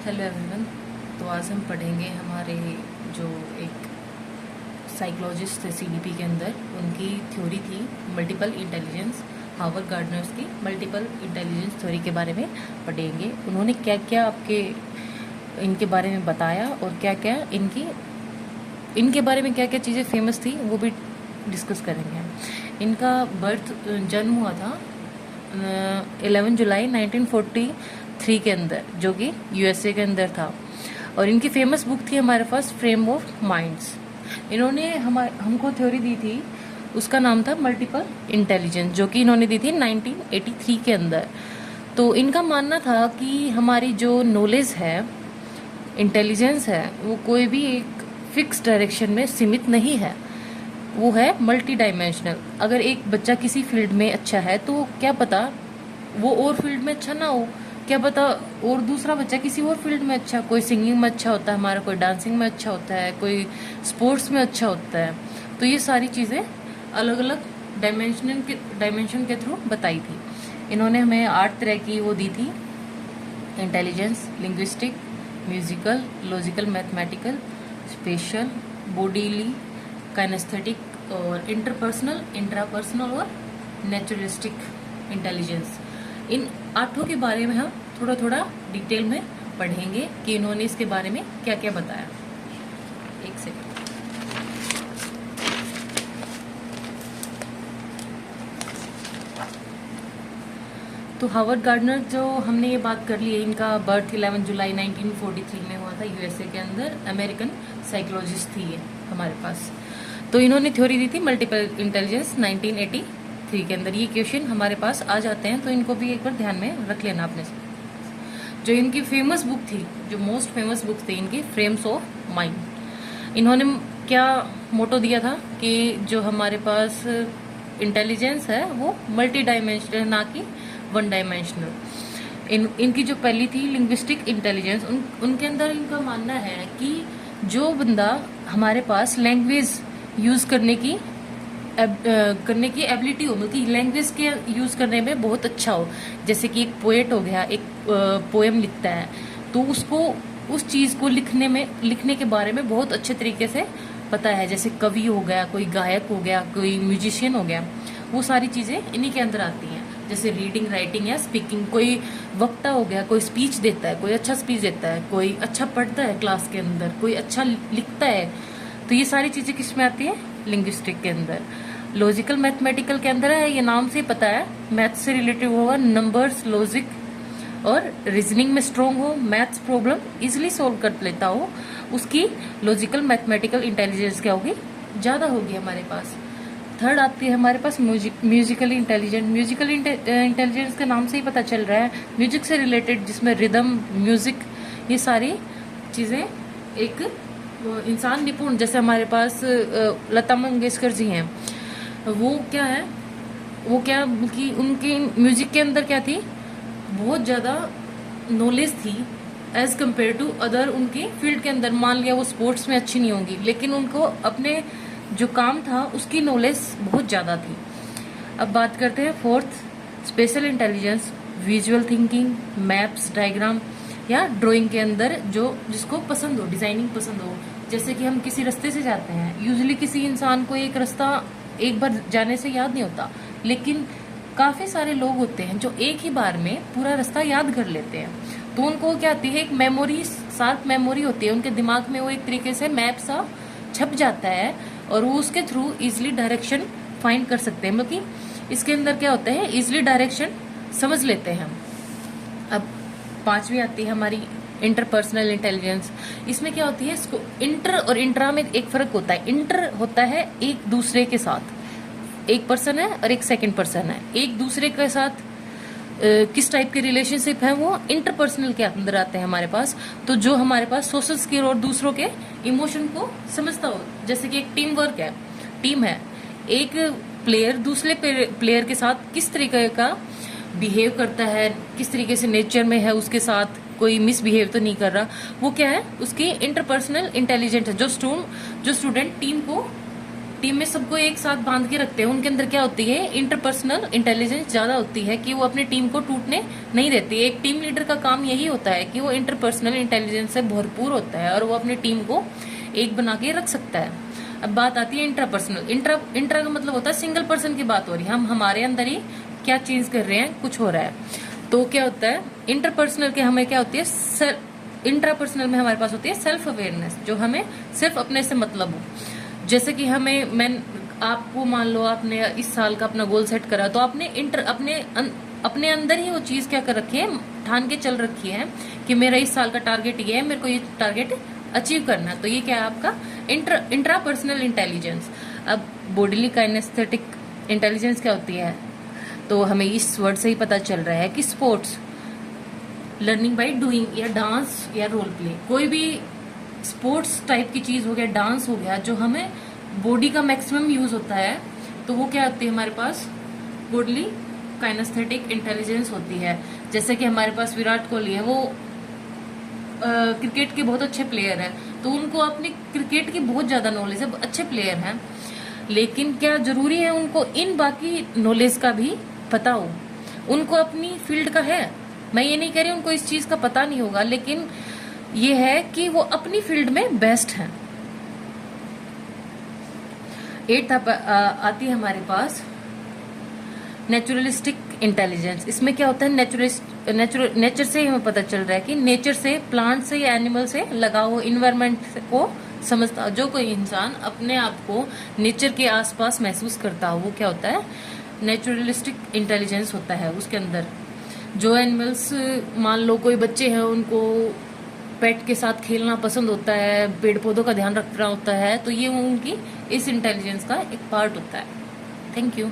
Hello everyone. तो आज हम पढ़ेंगे हमारे जो एक साइकोलॉजिस्ट थे सीडीपी के अंदर, उनकी थ्योरी थी मल्टीपल इंटेलिजेंस। हार्वर्ड गार्डनर्स की मल्टीपल इंटेलिजेंस थ्योरी के बारे में पढ़ेंगे। उन्होंने क्या क्या इनके बारे में बताया और क्या क्या इनके बारे में क्या क्या चीज़ें फेमस थी वो भी डिस्कस करेंगे। इनका जन्म हुआ था 11 जुलाई 1943 के अंदर, जो कि यूएसए के अंदर था। और इनकी फेमस बुक थी हमारे पास फ्रेम ऑफ माइंड्स। इन्होंने हमको थ्योरी दी थी, उसका नाम था मल्टीपल इंटेलिजेंस, जो कि इन्होंने दी थी 1983 के अंदर। तो इनका मानना था कि हमारी जो नॉलेज है, इंटेलिजेंस है, वो कोई भी एक फिक्स डायरेक्शन में सीमित नहीं है, वो है मल्टी डायमेंशनल। अगर एक बच्चा किसी फील्ड में अच्छा है तो क्या पता वो और फील्ड में अच्छा ना हो, क्या पता और दूसरा बच्चा किसी और फील्ड में अच्छा, कोई सिंगिंग में अच्छा होता है हमारा, कोई डांसिंग में अच्छा होता है, कोई स्पोर्ट्स में अच्छा होता है। तो ये सारी चीज़ें अलग अलग डायमेंशन के थ्रू बताई थी। इन्होंने हमें 8 तरह की वो दी थी: intelligence, linguistic, musical, logical, mathematical, spatial, bodily, kinesthetic और इंटरपर्सनल, इंट्रापर्सनल और नेचुरलिस्टिक इंटेलिजेंस। इन 8 के बारे में हम थोड़ा थोड़ा डिटेल में पढ़ेंगे कि इन्होंने इसके बारे में क्या क्या बताया। एक सेकंड। तो हार्वर्ड गार्डनर, जो हमने ये बात कर ली है, इनका बर्थ 11 जुलाई 1943 में हुआ था यूएसए के अंदर। अमेरिकन साइकोलॉजिस्ट थी ये हमारे पास। तो इन्होंने थ्योरी दी थी मल्टीपल इंटेलिजेंस 1983 के अंदर। ये क्वेश्चन हमारे पास आ जाते हैं, तो इनको भी एक बार ध्यान में रख लेना अपने से। जो इनकी फेमस बुक थी, जो मोस्ट फेमस बुक थी इनकी, फ्रेम्स ऑफ माइंड। इन्होंने क्या मोटो दिया था कि जो हमारे पास इंटेलिजेंस है वो मल्टी डायमेंशनल, ना कि वन डायमेंशनल। इनकी जो पहली थी लिंग्विस्टिक इंटेलिजेंस, उनके अंदर इनका मानना है कि जो बंदा हमारे पास लैंग्वेज यूज करने की एबिलिटी हो, मतलब लैंग्वेज के यूज करने में बहुत अच्छा हो। जैसे कि एक पोएट हो गया, एक पोएम लिखता है, तो उसको उस चीज को लिखने के बारे में बहुत अच्छे तरीके से पता है। जैसे कवि हो गया, कोई गायक हो गया, कोई म्यूजिशियन हो गया, वो सारी चीजें इन्हीं के अंदर आती हैं। जैसे रीडिंग, राइटिंग या स्पीकिंग। कोई वक्ता हो गया, कोई स्पीच देता है, कोई अच्छा स्पीच देता है, कोई अच्छा पढ़ता है क्लास के अंदर, कोई अच्छा लिखता है। तो ये सारी चीजें किस में आती है? लिंग्विस्टिक के अंदर। लॉजिकल मैथमेटिकल के अंदर है, ये नाम से पता है, मैथ से रिलेटेड होगा, नंबर्स, लॉजिक और रीजनिंग में स्ट्रोंग हो, मैथ्स प्रॉब्लम इजिली सोल्व कर लेता हो, उसकी लॉजिकल मैथमेटिकल इंटेलिजेंस क्या होगी? ज्यादा होगी हमारे पास। थर्ड आती है हमारे पास म्यूजिकली इंटेलिजेंट। म्यूजिकल इंटेलिजेंस के नाम से ही पता चल रहा है, म्यूजिक से रिलेटेड, जिसमें रिदम, म्यूजिक, ये सारी चीजें एक इंसान निपुण, जैसे हमारे पास लता मंगेशकर जी हैं, वो क्या है, वो क्या कि उनकी म्यूजिक के अंदर क्या थी, बहुत ज्यादा नॉलेज थी एज कम्पेयर टू अदर उनकी फील्ड के अंदर। मान लिया वो स्पोर्ट्स में अच्छी नहीं होंगी, लेकिन उनको अपने जो काम था उसकी नॉलेज बहुत ज्यादा थी। अब बात करते हैं fourth, special intelligence, visual thinking, maps, diagram या ड्राइंग के अंदर, जो जिसको पसंद हो, डिजाइनिंग पसंद हो। जैसे कि हम किसी रास्ते से जाते हैं, यूजुअली किसी इंसान को एक रास्ता एक बार जाने से याद नहीं होता, लेकिन काफी सारे लोग होते हैं जो एक ही बार में पूरा रास्ता याद कर लेते हैं। तो उनको क्या आती है, एक मेमोरी, शार्प मेमोरी होती है उनके दिमाग में, वो एक तरीके से मैप सा छप जाता है और वो उसके थ्रू इजिली डायरेक्शन फाइंड कर सकते हैं। मतलब इसके अंदर क्या होता है, इजिली डायरेक्शन समझ लेते हैं हम। अब 5वीं आती है हमारी इंटरपर्सनल इंटेलिजेंस। इसमें क्या होती है, इसको इंटर और इंट्रा में एक फर्क होता है। इंटर होता है एक दूसरे के साथ, एक पर्सन है और एक सेकंड पर्सन है, एक दूसरे के साथ किस टाइप के रिलेशनशिप है, वो इंटरपर्सनल के अंदर आते हैं हमारे पास। तो जो हमारे पास सोशल स्किल और दूसरों के इमोशन को समझता हो, जैसे कि एक टीम वर्क है, टीम है, एक प्लेयर दूसरे प्लेयर के साथ किस तरीके का बिहेव करता है, किस तरीके से नेचर में है, उसके साथ कोई मिसबिहेव तो नहीं कर रहा, वो क्या है, उसकी इंटरपर्सनल इंटेलिजेंस है। जो स्टूडेंट टीम में सबको एक साथ बांध के रखते हैं, उनके अंदर क्या होती है, इंटरपर्सनल इंटेलिजेंस ज्यादा होती है कि वो अपनी टीम को टूटने नहीं देती। एक टीम लीडर का काम यही होता है कि वो इंटरपर्सनल इंटेलिजेंस से भरपूर होता है और वो अपनी टीम को एक बना के रख सकता है। अब बात आती है इंट्रापर्सनल। इंट्रा का मतलब होता है सिंगल पर्सन की बात हो रही है, हम हमारे अंदर ही क्या चीज कर रहे हैं, कुछ हो रहा है। तो क्या होता है इंटरपर्सनल के हमें क्या होती है, इंट्रापर्सनल में हमारे पास होती है सेल्फ अवेयरनेस, जो हमें सिर्फ अपने से मतलब हो। जैसे कि मैं आपको मान लो आपने इस साल का अपना गोल सेट करा, तो आपने अपने अंदर ही वो चीज क्या कर रखी है, ठान के चल रखी है कि मेरा इस साल का टारगेट ये है, मेरे को ये टारगेट अचीव करना है। तो ये क्या है आपका इंट्रापर्सनल इंटेलिजेंस। अब बॉडीली काइनेस्थेटिक इंटेलिजेंस क्या होती है, तो हमें इस वर्ड से ही पता चल रहा है कि स्पोर्ट्स, लर्निंग बाय डूइंग, या डांस या रोल प्ले, कोई भी स्पोर्ट्स टाइप की चीज हो गया, डांस हो गया, जो हमें बॉडी का मैक्सिमम यूज होता है, तो वो क्या होती है हमारे पास, बॉडीली काइनेस्थेटिक इंटेलिजेंस होती है। जैसे कि हमारे पास विराट कोहली है, वो क्रिकेट के बहुत अच्छे प्लेयर हैं, तो उनको अपनी क्रिकेट की बहुत ज्यादा नॉलेज है, अच्छे प्लेयर हैं, लेकिन क्या जरूरी है उनको इन बाकी नॉलेज का भी पता हो? उनको अपनी फील्ड का है, मैं ये नहीं कह रही उनको इस चीज का पता नहीं होगा, लेकिन ये है कि वो अपनी फील्ड में बेस्ट हैं। 8th आती है हमारे पास नेचुरलिस्टिक इंटेलिजेंस। इसमें क्या होता है, नेचर से हमें पता चल रहा है कि नेचर से, प्लांट से या एनिमल से लगाव, इन्वायरमेंट को समझता, जो कोई इंसान अपने आप को नेचर के आसपास महसूस करता हो, वो क्या होता है, नेचुरलिस्टिक इंटेलिजेंस होता है उसके अंदर। जो एनिमल्स, मान लो कोई बच्चे हैं, उनको पेट के साथ खेलना पसंद होता है, पेड़ पौधों का ध्यान रखना होता है, तो ये उनकी इस इंटेलिजेंस का एक पार्ट होता है। Thank you.